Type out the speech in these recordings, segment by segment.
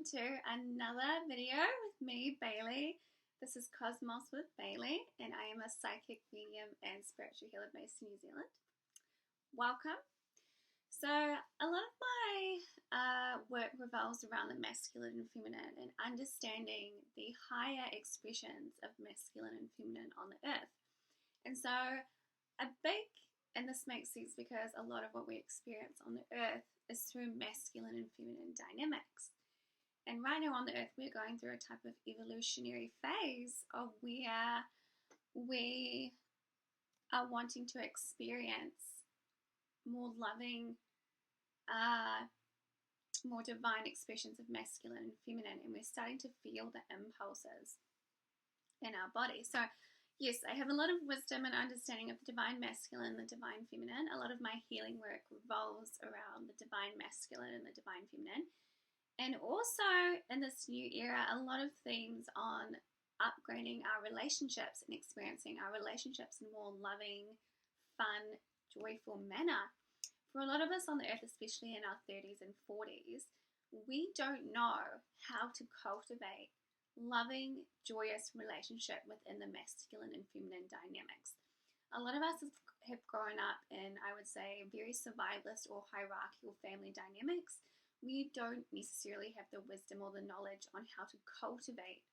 to another video with me, Bailey. This is Cosmos with Bailey, and I am a psychic medium and spiritual healer based in New Zealand. Welcome. So, a lot of my work revolves around the masculine and feminine and understanding the higher expressions of masculine and feminine on the earth. And so, and this makes sense because a lot of what we experience on the earth is through masculine and feminine dynamics. And right now on the earth, we're going through a type of evolutionary phase of where we are wanting to experience more loving, more divine expressions of masculine and feminine, and we're starting to feel the impulses in our body. So yes, I have a lot of wisdom and understanding of the divine masculine, the divine feminine. A lot of my healing work revolves around the divine masculine and the divine feminine. And also in this new era, a lot of themes on upgrading our relationships and experiencing our relationships in a more loving, fun, joyful manner. For a lot of us on the earth, especially in our 30s and 40s, we don't know how to cultivate loving, joyous relationship within the masculine and feminine dynamics. A lot of us have grown up in, I would say, very survivalist or hierarchical family dynamics. We don't necessarily have the wisdom or the knowledge on how to cultivate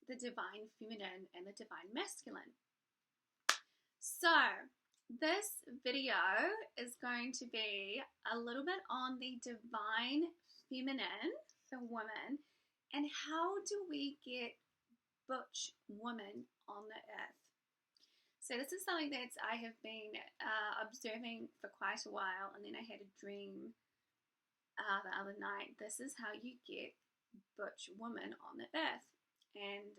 the divine feminine and the divine masculine. So this video is going to be a little bit on the divine feminine for women and how do we get butch women on the earth. So this is something that I have been observing for quite a while, and then I had a dream the other night. This is how you get butch women on the earth, and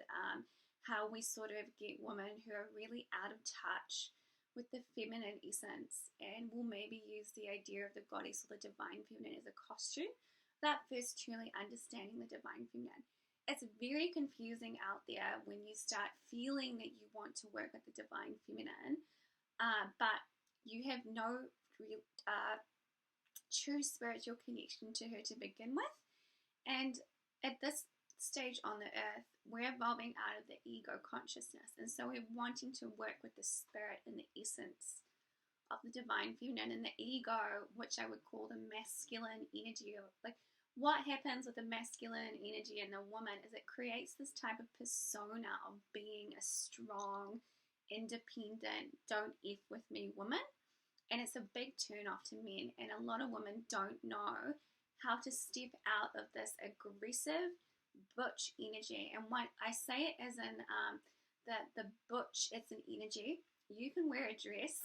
how we sort of get women who are really out of touch with the feminine essence and will maybe use the idea of the goddess or the divine feminine as a costume without first truly understanding the divine feminine. It's very confusing out there when you start feeling that you want to work with the divine feminine, but you have no real true spiritual connection to her to begin with. And at this stage on the earth, we're evolving out of the ego consciousness, and so we're wanting to work with the spirit and the essence of the divine feminine, and the ego, which I would call the masculine energy. Like, what happens with the masculine energy in the woman is it creates this type of persona of being a strong, independent, don't F with me woman. And it's a big turn off to men, and a lot of women don't know how to step out of this aggressive butch energy. And when I say it as in the butch, it's an energy. You can wear a dress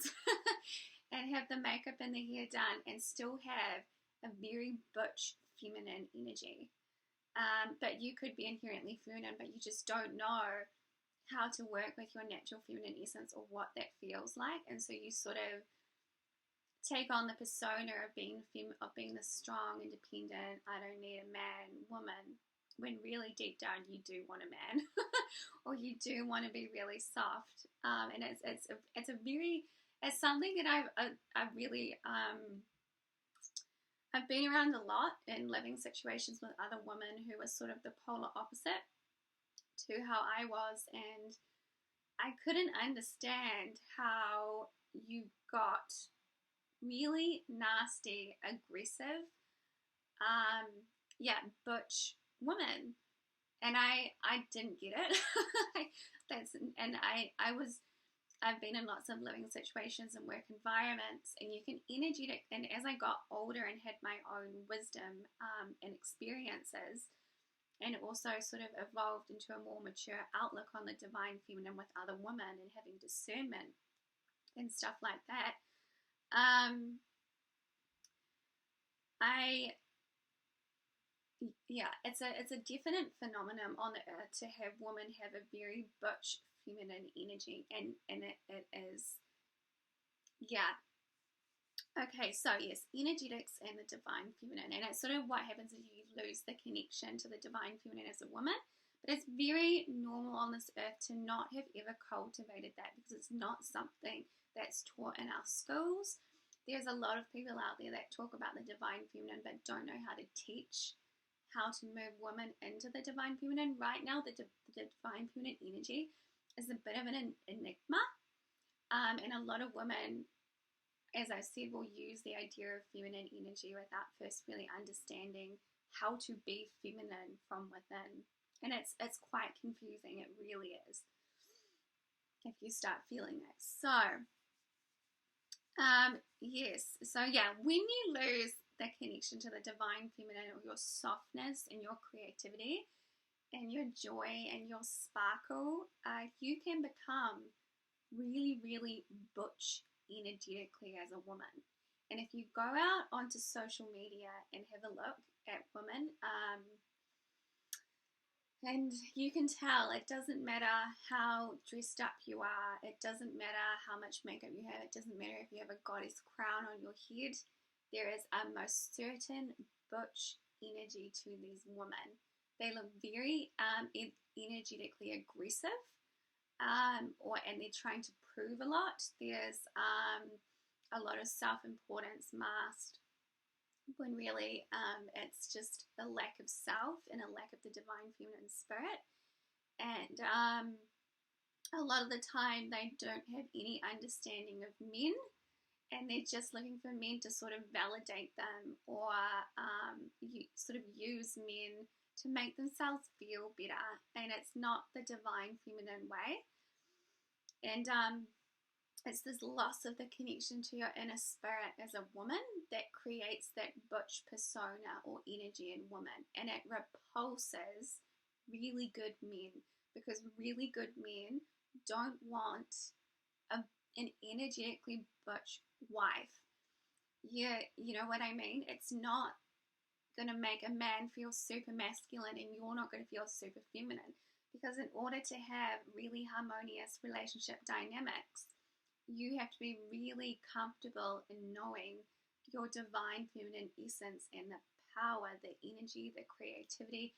and have the makeup and the hair done and still have a very butch feminine energy. But you could be inherently feminine, but you just don't know how to work with your natural feminine essence or what that feels like. And so you sort of take on the persona of being the strong, independent, I don't need a man woman, when really deep down you do want a man, or you do want to be really soft. And it's something that I've really I've been around a lot in living situations with other women who were sort of the polar opposite to how I was, and I couldn't understand how you got really nasty, aggressive, butch women, and I didn't get it. I've been in lots of living situations and work environments, and you can energetic. And as I got older and had my own wisdom and experiences, and also sort of evolved into a more mature outlook on the divine feminine with other women and having discernment and stuff like that. It's a definite phenomenon on the earth to have women have a very butch feminine energy, and it is, okay. So yes, energetics and the divine feminine, and it's sort of what happens if you lose the connection to the divine feminine as a woman. But it's very normal on this earth to not have ever cultivated that, because it's not something that's taught in our schools. There's a lot of people out there that talk about the divine feminine but don't know how to teach how to move women into the divine feminine. Right now, the divine feminine energy is a bit of an enigma, and a lot of women, as I said, will use the idea of feminine energy without first really understanding how to be feminine from within. And it's quite confusing. It really is, if you start feeling it. So, yes. So, yeah, when you lose the connection to the divine feminine, or your softness and your creativity and your joy and your sparkle, you can become really, really butch energetically as a woman. And if you go out onto social media and have a look at women, and you can tell it doesn't matter how dressed up you are, it doesn't matter how much makeup you have, it doesn't matter if you have a goddess crown on your head, there is a most certain butch energy to these women. They look very energetically aggressive, and they're trying to prove a lot. There's a lot of self-importance masked, when really it's just a lack of self and a lack of the divine feminine spirit. And a lot of the time they don't have any understanding of men, and they're just looking for men to sort of validate them, or sort of use men to make themselves feel better. And it's not the divine feminine way. And it's this loss of the connection to your inner spirit as a woman that creates that butch persona or energy in women. And it repulses really good men, because really good men don't want an energetically butch wife. Yeah, you know what I mean? It's not going to make a man feel super masculine and you're not going to feel super feminine. Because in order to have really harmonious relationship dynamics, you have to be really comfortable in knowing your divine feminine essence and the power, the energy, the creativity,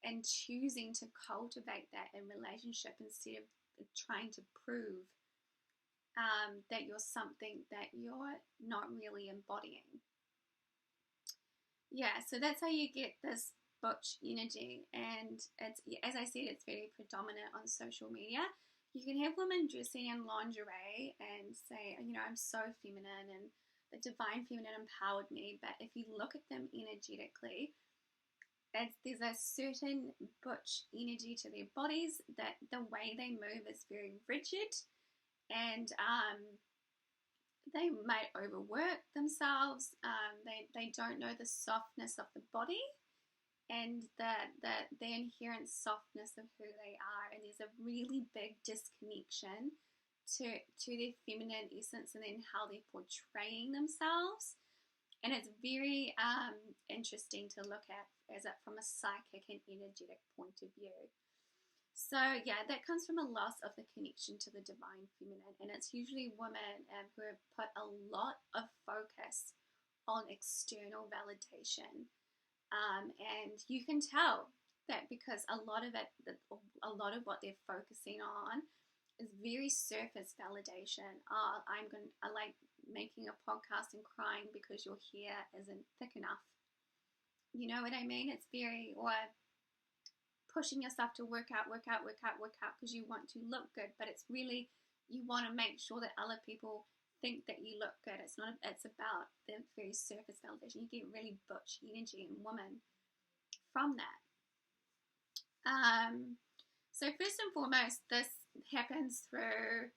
and choosing to cultivate that in relationship instead of trying to prove that you're something that you're not really embodying. Yeah, so that's how you get this butch energy, and it's, as I said, it's very predominant on social media. You can have women dressing in lingerie and say, you know, I'm so feminine and the divine feminine empowered me, but if you look at them energetically, there's a certain butch energy to their bodies, that the way they move is very rigid, and they might overwork themselves. They don't know the softness of the body and the inherent softness of who they are, and there's a really big disconnection to their feminine essence and then how they're portraying themselves. And it's very interesting to look at as from a psychic and energetic point of view. So yeah, that comes from a loss of the connection to the divine feminine, and it's usually women who have put a lot of focus on external validation. And you can tell that because a lot of what they're focusing on is very surface validation. I like making a podcast and crying because your hair isn't thick enough. You know what I mean? It's very, or pushing yourself to work out because you want to look good, but it's really, you want to make sure that other people think that you look good. It's about the very surface validation. You get really butch energy in women from that. So first and foremost, this happens through,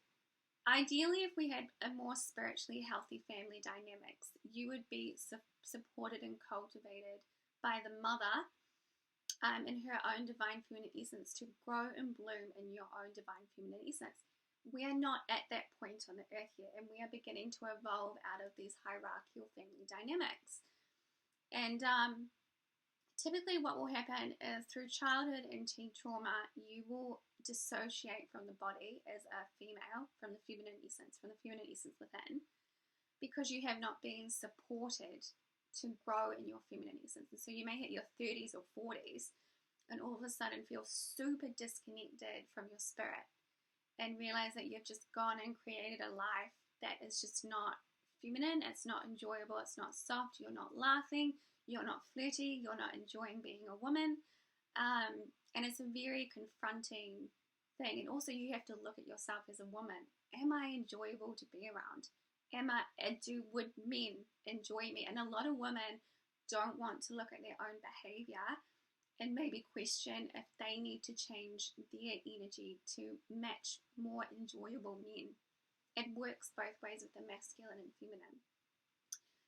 ideally, if we had a more spiritually healthy family dynamics, you would be supported and cultivated by the mother in her own divine feminine essence to grow and bloom in your own divine feminine essence. We are not at that point on the earth yet, and we are beginning to evolve out of these hierarchical family dynamics. And typically what will happen is through childhood and teen trauma, you will dissociate from the body as a female, from the feminine essence within, because you have not been supported to grow in your feminine essence. And so you may hit your 30s or 40s and all of a sudden feel super disconnected from your spirit, and realize that you've just gone and created a life that is just not feminine, it's not enjoyable, it's not soft, you're not laughing, you're not flirty, you're not enjoying being a woman. And it's a very confronting thing. And also, you have to look at yourself as a woman. Am I enjoyable to be around? Would men enjoy me? And a lot of women don't want to look at their own behavior and maybe question if they need to change their energy to match more enjoyable men. It works both ways with the masculine and feminine.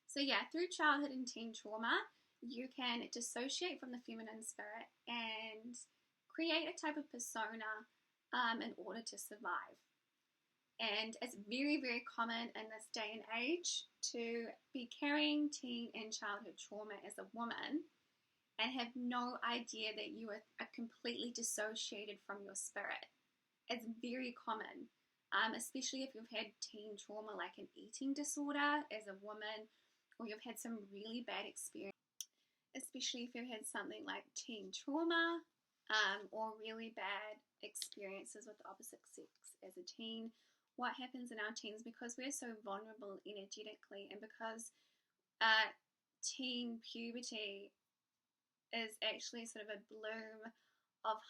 So yeah, through childhood and teen trauma, you can dissociate from the feminine spirit and create a type of persona in order to survive. And it's very, very common in this day and age to be carrying teen and childhood trauma as a woman and have no idea that you are completely dissociated from your spirit. It's very common, especially if you've had teen trauma like an eating disorder as a woman, or you've had some really bad experience, especially if you've had something like teen trauma or really bad experiences with the opposite sex as a teen. What happens in our teens, because we're so vulnerable energetically, and because teen puberty is actually sort of a bloom of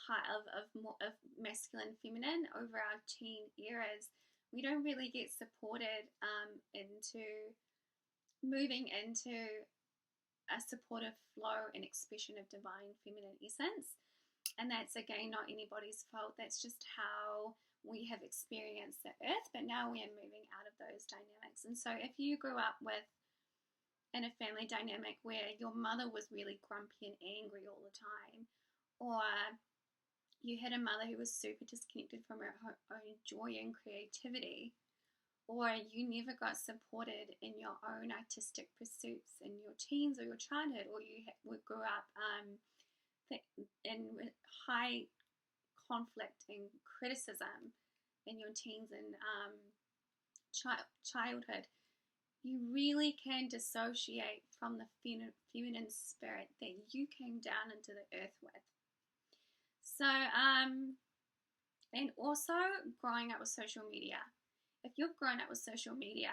masculine, feminine over our teen eras, we don't really get supported into moving into a supportive flow and expression of divine feminine essence. And that's, again, not anybody's fault. That's just how we have experienced the earth, but now we are moving out of those dynamics. And so if you grew up in a family dynamic where your mother was really grumpy and angry all the time, or you had a mother who was super disconnected from her own joy and creativity, or you never got supported in your own artistic pursuits in your teens or your childhood, or you grew up in high conflict and criticism in your teens and childhood, you really can dissociate from the feminine spirit that you came down into the earth with. So, and also growing up with social media. If you've grown up with social media,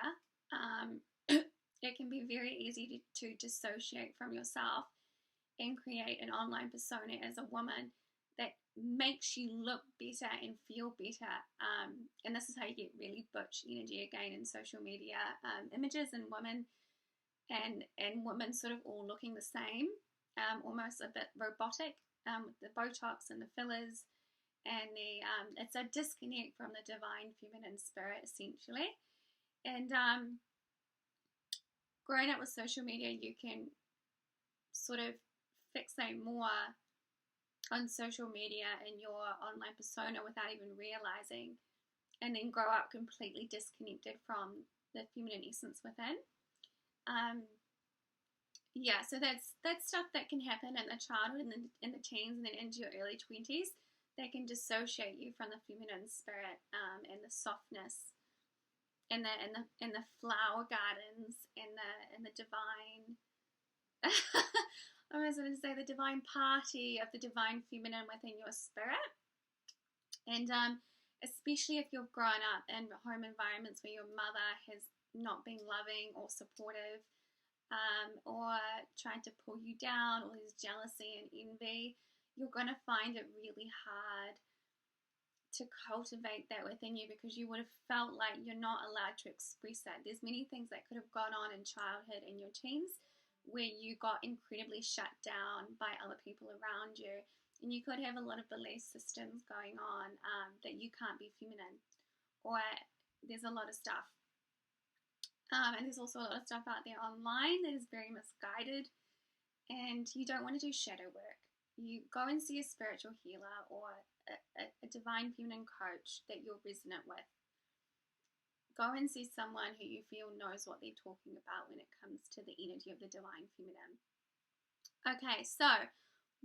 it can be very easy to dissociate from yourself and create an online persona as a woman that makes you look better and feel better. And this is how you get really butch energy again in social media. Images and women and women sort of all looking the same, almost a bit robotic, with the Botox and the fillers. And it's a disconnect from the divine feminine spirit, essentially. And growing up with social media, you can sort of fixate more on social media and your online persona without even realizing, and then grow up completely disconnected from the feminine essence within. Yeah, so that's stuff that can happen in the childhood and in the teens and then into your early 20s. They can dissociate you from the feminine spirit and the softness and the flower gardens and the divine. I was going to say the divine party of the divine feminine within your spirit. And especially if you've grown up in home environments where your mother has not been loving or supportive, or trying to pull you down, or there's jealousy and envy, you're going to find it really hard to cultivate that within you, because you would have felt like you're not allowed to express that. There's many things that could have gone on in childhood and your teens where you got incredibly shut down by other people around you, and you could have a lot of belief systems going on that you can't be feminine, or there's a lot of stuff. And there's also a lot of stuff out there online that is very misguided, and you don't want to do shadow work. You go and see a spiritual healer or a divine feminine coach that you're resonant with. Go and see someone who you feel knows what they're talking about when it comes to the energy of the divine feminine. Okay, so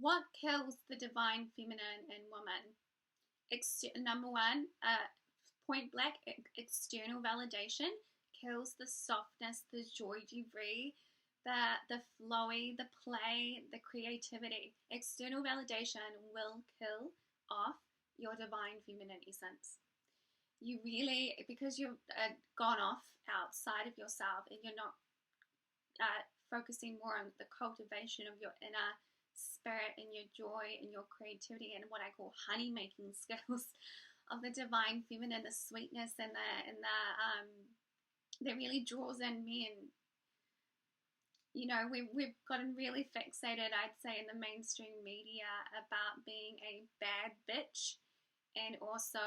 what kills the divine feminine in women? Number one, point blank, external validation kills the softness, the joie du vivre, the flowy, the play, the creativity. External validation will kill off your divine feminine essence. You really, because you've gone off outside of yourself and you're not focusing more on the cultivation of your inner spirit and your joy and your creativity and what I call honey making skills of the divine feminine, the sweetness and that really draws in men. You know, we've gotten really fixated, I'd say, in the mainstream media about being a bad bitch. And also,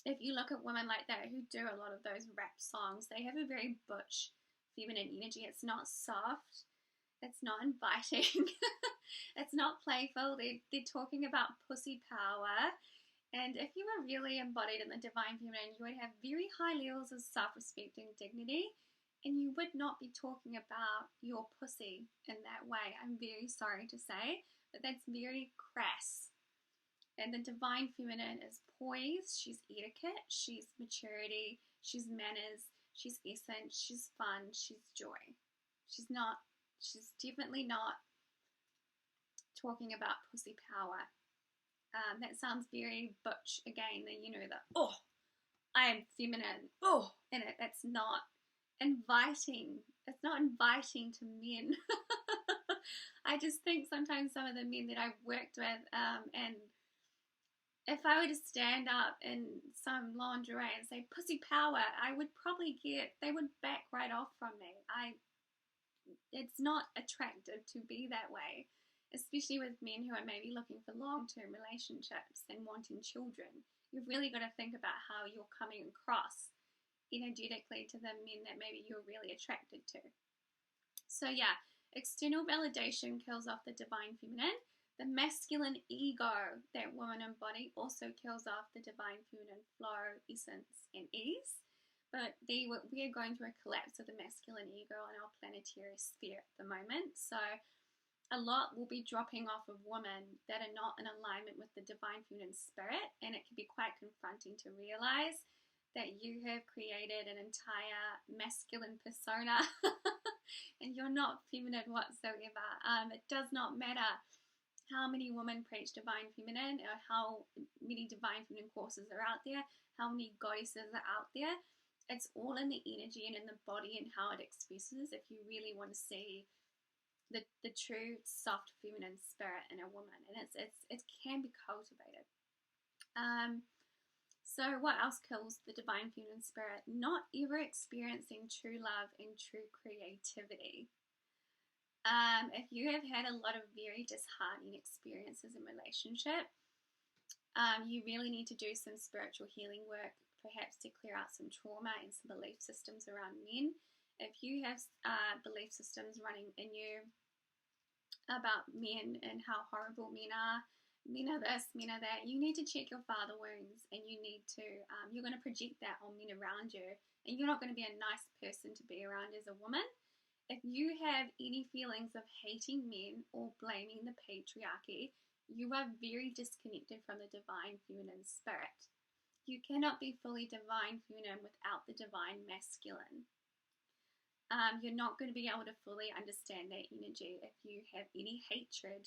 if you look at women like that who do a lot of those rap songs, they have a very butch feminine energy. It's not soft. It's not inviting. It's not playful. They're talking about pussy power. And if you were really embodied in the divine feminine, you would have very high levels of self-respect and dignity. And you would not be talking about your pussy in that way. I'm very sorry to say, but that's very crass. And the divine feminine is poise, she's etiquette, she's maturity, she's manners, she's essence, she's fun, she's joy. She's definitely not talking about pussy power. That sounds very butch again, oh, I am feminine, oh, and that's not inviting. It's not inviting to men. I just think sometimes some of the men that I've worked with, and if I were to stand up in some lingerie and say pussy power, they would back right off from me. It's not attractive to be that way, especially with men who are maybe looking for long-term relationships and wanting children. You've really got to think about how you're coming across energetically to the men that maybe you're really attracted to. So yeah, external validation kills off the divine feminine. The masculine ego that women embody also kills off the divine feminine flow, essence, and ease. But we are going through a collapse of the masculine ego in our planetary sphere at the moment. So a lot will be dropping off of women that are not in alignment with the divine feminine spirit, and it can be quite confronting to realize that you have created an entire masculine persona and you're not feminine whatsoever. It does not matter how many women preach divine feminine or how many divine feminine courses are out there, how many goddesses are out there. It's all in the energy and in the body and how it expresses if you really want to see the true soft feminine spirit in a woman. And it can be cultivated. So what else kills the divine feminine spirit? Not ever experiencing true love and true creativity. If you have had a lot of very disheartening experiences in relationship, you really need to do some spiritual healing work, perhaps to clear out some trauma and some belief systems around men. If you have belief systems running in you about men and how horrible men are this, men are that, you need to check your father wounds, and you need to, you're going to project that on men around you, and you're not going to be a nice person to be around as a woman. If you have any feelings of hating men or blaming the patriarchy, you are very disconnected from the divine feminine spirit. You cannot be fully divine feminine without the divine masculine. You're not going to be able to fully understand that energy if you have any hatred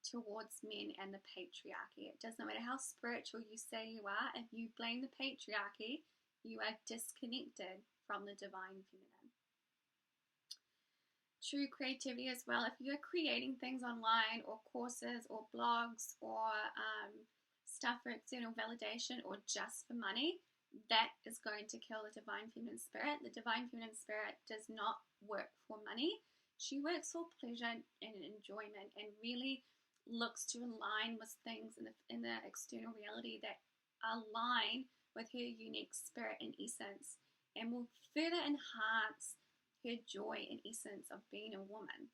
towards men and the patriarchy. It doesn't matter how spiritual you say you are, if you blame the patriarchy, you are disconnected from the divine feminine. True creativity as well. If you're creating things online or courses or blogs or stuff for external validation or just for money, that is going to kill the divine feminine spirit. The divine feminine spirit does not work for money. She works for pleasure and enjoyment, and really looks to align with things in the external reality that align with her unique spirit and essence, and will further enhance her joy and essence of being a woman.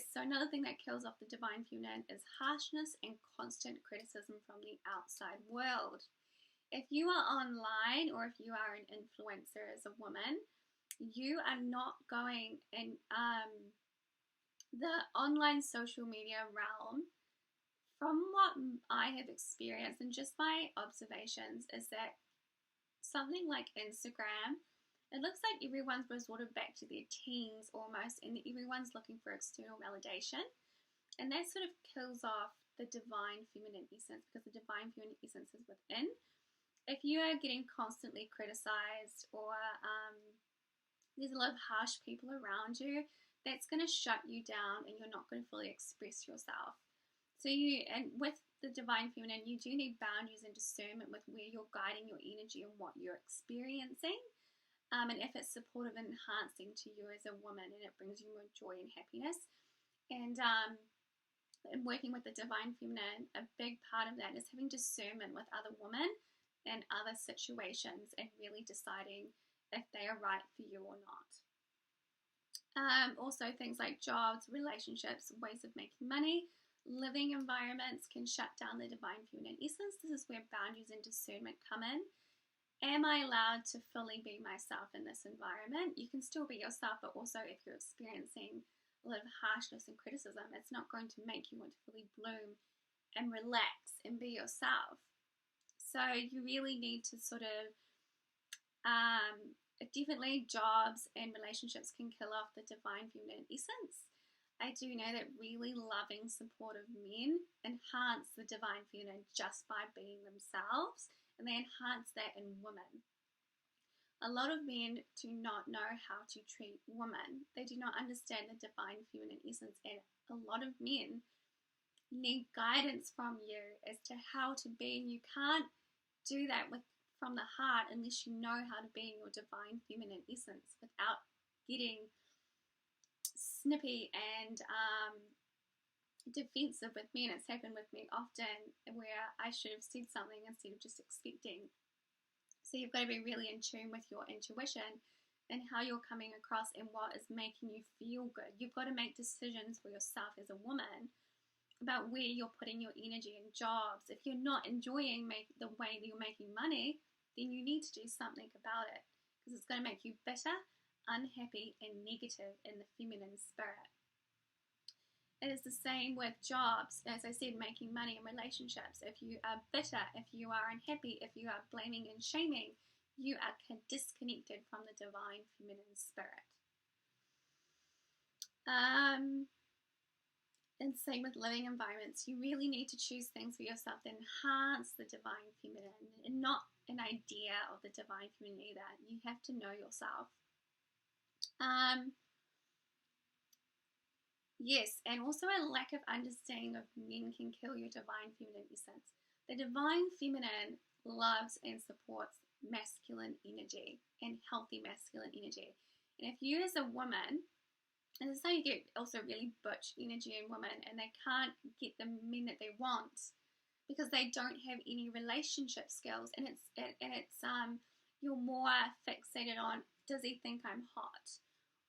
So another thing that kills off the divine feminine is harshness and constant criticism from the outside world. If you are online or if you are an influencer as a woman, you are not going in the online social media realm. From what I have experienced and just my observations, is that something like Instagram, it looks like everyone's resorted back to their teens almost, and everyone's looking for external validation, and that sort of kills off the divine feminine essence, because the divine feminine essence is within. if you are getting constantly criticized, or there's a lot of harsh people around you, that's going to shut you down and you're not going to fully express yourself. So and with the divine feminine, you do need boundaries and discernment with where you're guiding your energy and what you're experiencing. And if it's supportive and enhancing to you as a woman and it brings you more joy and happiness. And working with the divine feminine, a big part of that is having discernment with other women and other situations and really deciding if they are right for you or not. Also, things like jobs, relationships, ways of making money, living environments can shut down the divine feminine essence. This is where boundaries and discernment come in. Am I allowed to fully be myself in this environment? You can still be yourself, but also if you're experiencing a lot of harshness and criticism, it's not going to make you want to fully bloom and relax and be yourself. So you really need to sort of, definitely jobs and relationships can kill off the divine feminine essence. I do know that really loving, supportive men enhance the divine feminine just by being themselves, and they enhance that in women. A lot of men do not know how to treat women. They do not understand the divine feminine essence, and a lot of men need guidance from you as to how to be, and you can't do that from the heart unless you know how to be in your divine feminine essence without getting snippy and defensive with men. It's happened with me often where I should have said something instead of just expecting. So you've got to be really in tune with your intuition and how you're coming across and what is making you feel good. You've got to make decisions for yourself as a woman about where you're putting your energy in jobs. If you're not enjoying the way that you're making money, then you need to do something about it, because it's going to make you bitter, unhappy, and negative in the feminine spirit. It is the same with jobs, as I said, making money and relationships. If you are bitter, if you are unhappy, if you are blaming and shaming, you are disconnected from the divine feminine spirit. And same with living environments. You really need to choose things for yourself that enhance the divine feminine, and not an idea of the divine feminine either. You have to know yourself. Yes, and also a lack of understanding of men can kill your divine feminine essence. The divine feminine loves and supports masculine energy and healthy masculine energy. And if you as a woman, and this is how you get also really butch energy in women, and they can't get the men that they want because they don't have any relationship skills, and it's you're more fixated on, does he think I'm hot?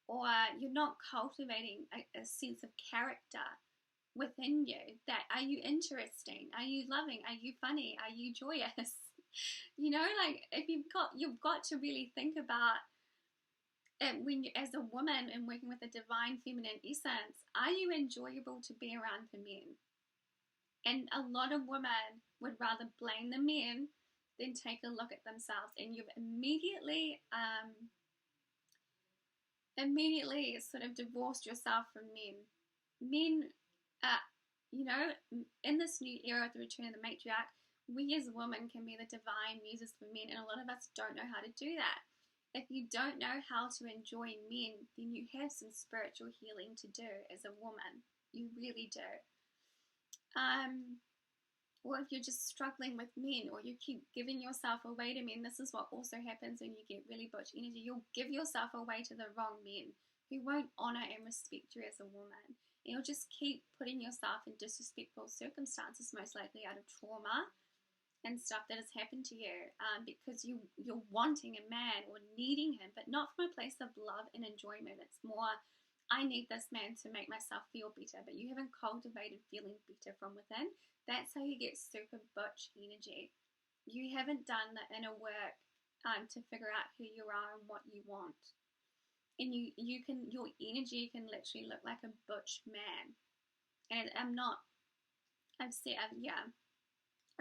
Or you're not cultivating a sense of character within you. That, are you interesting? Are you loving? Are you funny? Are you joyous? You know, like, if you've got to really think about it when you, as a woman and working with a divine feminine essence, are you enjoyable to be around for men? And a lot of women would rather blame the men than take a look at themselves, and you've immediately sort of divorced yourself from men. Men, you know, in this new era of the return of the matriarch, we as women can be the divine muses for men, and a lot of us don't know how to do that. If you don't know how to enjoy men, then you have some spiritual healing to do as a woman. You really do. Or if you're just struggling with men, or you keep giving yourself away to men, this is what also happens when you get really butch energy. You'll give yourself away to the wrong men who won't honor and respect you as a woman. And you'll just keep putting yourself in disrespectful circumstances, most likely out of trauma and stuff that has happened to you, because you're wanting a man or needing him, but not from a place of love and enjoyment. It's more, I need this man to make myself feel better, but you haven't cultivated feeling better from within. That's how you get super butch energy. You haven't done the inner work to figure out who you are and what you want. And your energy can literally look like a butch man. And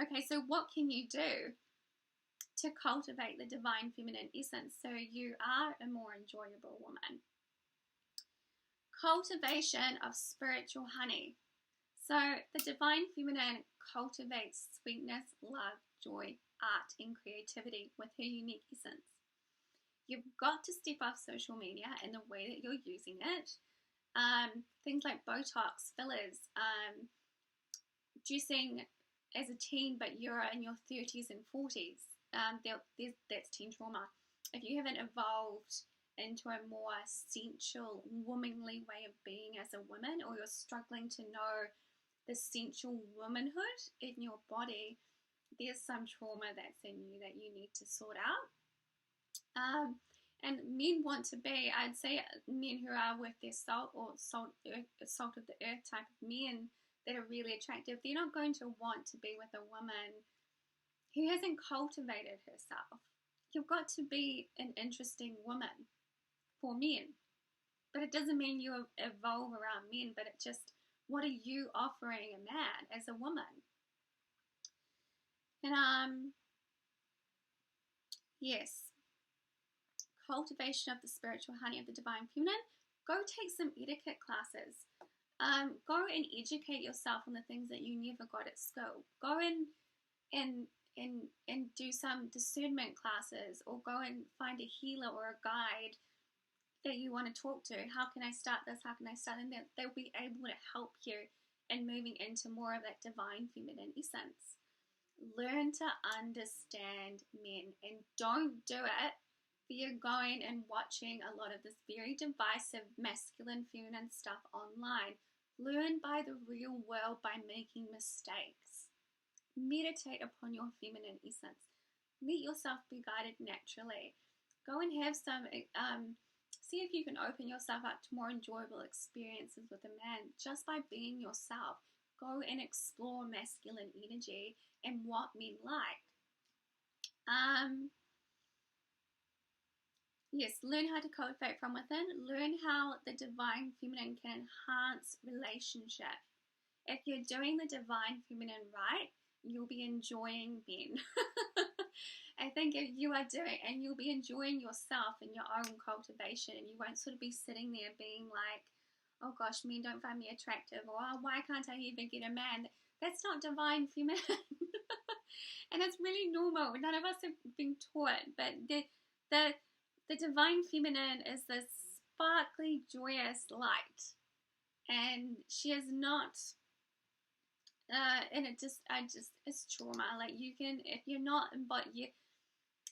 Okay, so what can you do to cultivate the divine feminine essence so you are a more enjoyable woman? Cultivation of spiritual honey. So the divine feminine cultivates sweetness, love, joy, art and creativity with her unique essence. You've got to step off social media and the way that you're using it. Things like Botox, fillers, dressing as a teen but you're in your 30s and 40s. That's teen trauma. If you haven't evolved into a more sensual, womanly way of being as a woman, or you're struggling to know the sensual womanhood in your body, there's some trauma that's in you that you need to sort out. And men want to be, I'd say, men who are worth their salt, or salt of the earth type of men that are really attractive. They're not going to want to be with a woman who hasn't cultivated herself. You've got to be an interesting woman for men. But it doesn't mean you evolve around men, but it just, what are you offering a man as a woman? And yes, cultivation of the spiritual honey of the divine feminine. Go take some etiquette classes. Go and educate yourself on the things that you never got at school. Go and do some discernment classes, or go and find a healer or a guide that you want to talk to. How can I start this? How can I start? And they'll be able to help you in moving into more of that divine feminine essence. Learn to understand men, and don't do it for you going and watching a lot of this very divisive masculine feminine stuff online. Learn by the real world by making mistakes. Meditate upon your feminine essence. Let yourself be guided naturally. Go and have some, see if you can open yourself up to more enjoyable experiences with a man just by being yourself. Go and explore masculine energy and what men like. Yes, learn how to cultivate from within. Learn how the divine feminine can enhance relationship. If you're doing the divine feminine right, you'll be enjoying men. I think if you are doing, and you'll be enjoying yourself and your own cultivation, and you won't sort of be sitting there being like, oh gosh, men don't find me attractive, or oh, why can't I even get a man? That's not divine feminine. And it's really normal. None of us have been taught, but the divine feminine is this sparkly, joyous light, and she is not. And it's trauma. Like, you can, if you're not,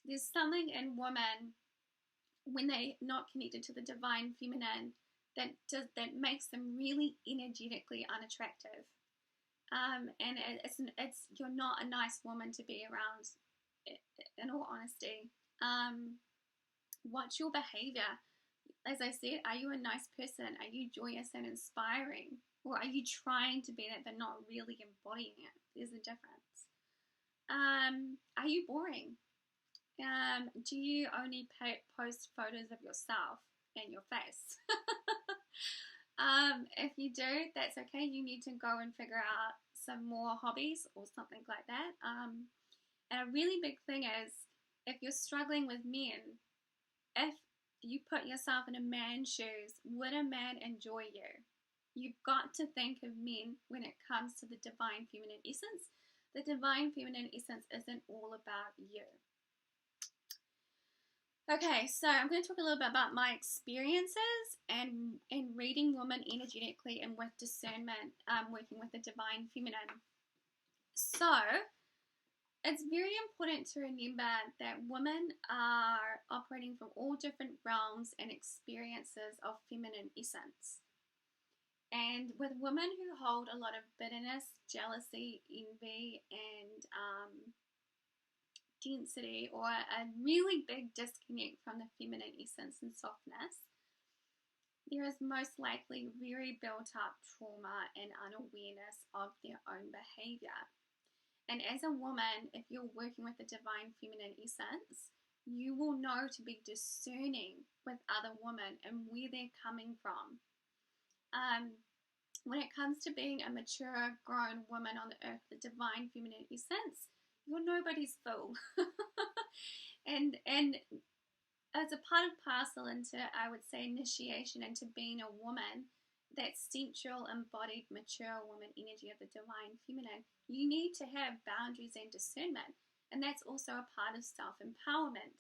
there's something in women when they're not connected to the divine feminine that makes them really energetically unattractive. And it's you're not a nice woman to be around, in all honesty. Watch your behavior. As I said, are you a nice person? Are you joyous and inspiring? Or are you trying to be that but not really embodying it? There's a difference. Are you boring? Do you only post photos of yourself and your face? If you do, that's okay. You need to go and figure out some more hobbies or something like that. And a really big thing is, if you're struggling with men, if you put yourself in a man's shoes, would a man enjoy you? You've got to think of men when it comes to the divine feminine essence. The divine feminine essence isn't all about you. Okay, so I'm going to talk a little bit about my experiences and reading women energetically and with discernment, working with the divine feminine. So, it's very important to remember that women are operating from all different realms and experiences of feminine essence. And with women who hold a lot of bitterness, jealousy, envy, and density, or a really big disconnect from the feminine essence and softness, there is most likely very built up trauma and unawareness of their own behavior. And as a woman, if you're working with the divine feminine essence, you will know to be discerning with other women and where they're coming from. When it comes to being a mature, grown woman on the earth, the divine feminine essence, you're nobody's fool. and as a part of parcel into, I would say, initiation into being a woman, that sensual, embodied, mature woman energy of the divine feminine, you need to have boundaries and discernment. And that's also a part of self-empowerment,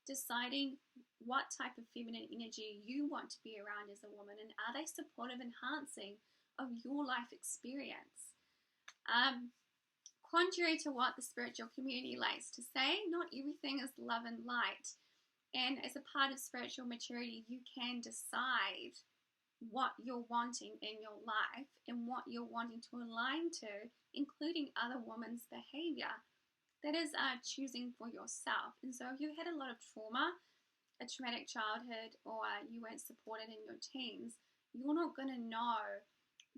deciding what type of feminine energy you want to be around as a woman, and are they supportive, enhancing of your life experience. Contrary to what the spiritual community likes to say, not everything is love and light. And as a part of spiritual maturity, you can decide what you're wanting in your life and what you're wanting to align to, including other women's behavior. That is choosing for yourself. And so if you had a lot of trauma, a traumatic childhood, or you weren't supported in your teens, you're not going to know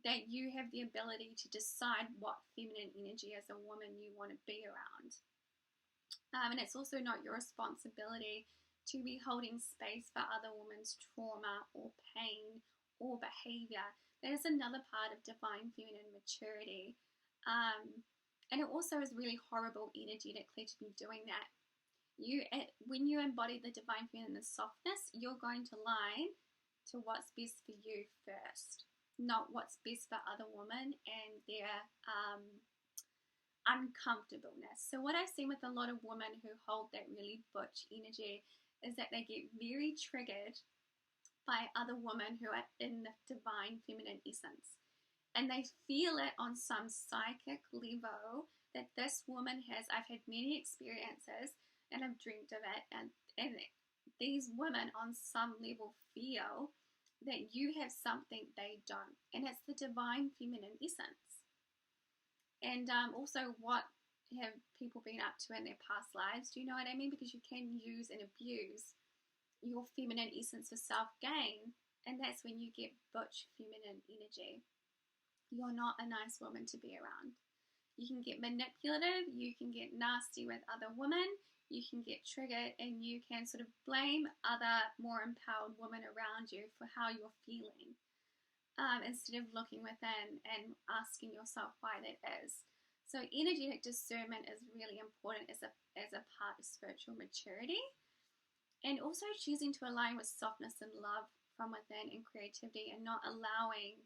that you have the ability to decide what feminine energy as a woman you want to be around. And it's also not your responsibility to be holding space for other women's trauma or pain or behavior. That is another part of divine feminine maturity. And it also is really horrible energetically to be doing that. When you embody the divine feminine softness, you're going to align to what's best for you first, not what's best for other women and their uncomfortableness. So what I've seen with a lot of women who hold that really butch energy is that they get very triggered by other women who are in the divine feminine essence. And they feel it on some psychic level that this woman has. I've had many experiences and I've dreamt of it. And these women on some level feel that you have something they don't. And it's the divine feminine essence. And also, what have people been up to in their past lives? Do you know what I mean? Because you can use and abuse your feminine essence for self-gain. And that's when you get butch feminine energy. You're not a nice woman to be around. You can get manipulative, you can get nasty with other women, you can get triggered, and you can sort of blame other more empowered women around you for how you're feeling, instead of looking within and asking yourself why that is. So energetic discernment is really important as a part of spiritual maturity, and also choosing to align with softness and love from within and creativity, and not allowing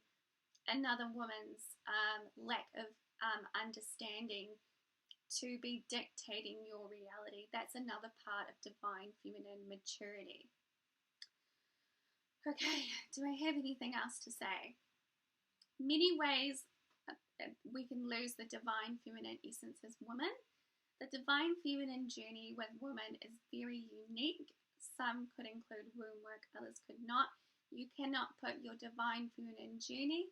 another woman's lack of understanding to be dictating your reality. That's another part of divine feminine maturity. Okay, do I have anything else to say? Many ways we can lose the divine feminine essence as women. The divine feminine journey with women is very unique. Some could include womb work, others could not. You cannot put your divine feminine journey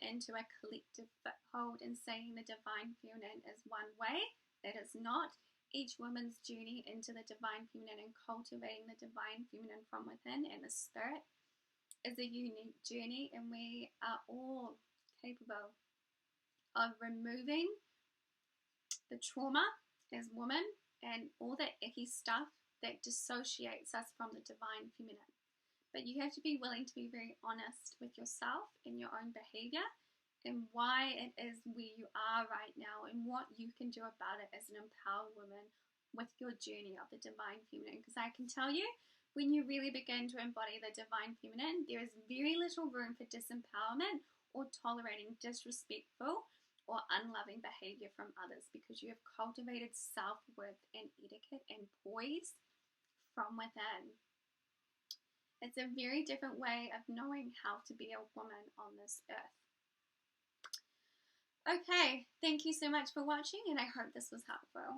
into a collective foothold and saying the divine feminine is one way. That is not. Each woman's journey into the divine feminine and cultivating the divine feminine from within and the spirit is a unique journey, and we are all capable of removing the trauma as women and all that icky stuff that dissociates us from the divine feminine. But you have to be willing to be very honest with yourself and your own behavior and why it is where you are right now and what you can do about it as an empowered woman with your journey of the divine feminine. Because I can tell you, when you really begin to embody the divine feminine, there is very little room for disempowerment or tolerating disrespectful or unloving behavior from others, because you have cultivated self-worth and etiquette and poise from within. It's a very different way of knowing how to be a woman on this earth. Okay, thank you so much for watching, and I hope this was helpful.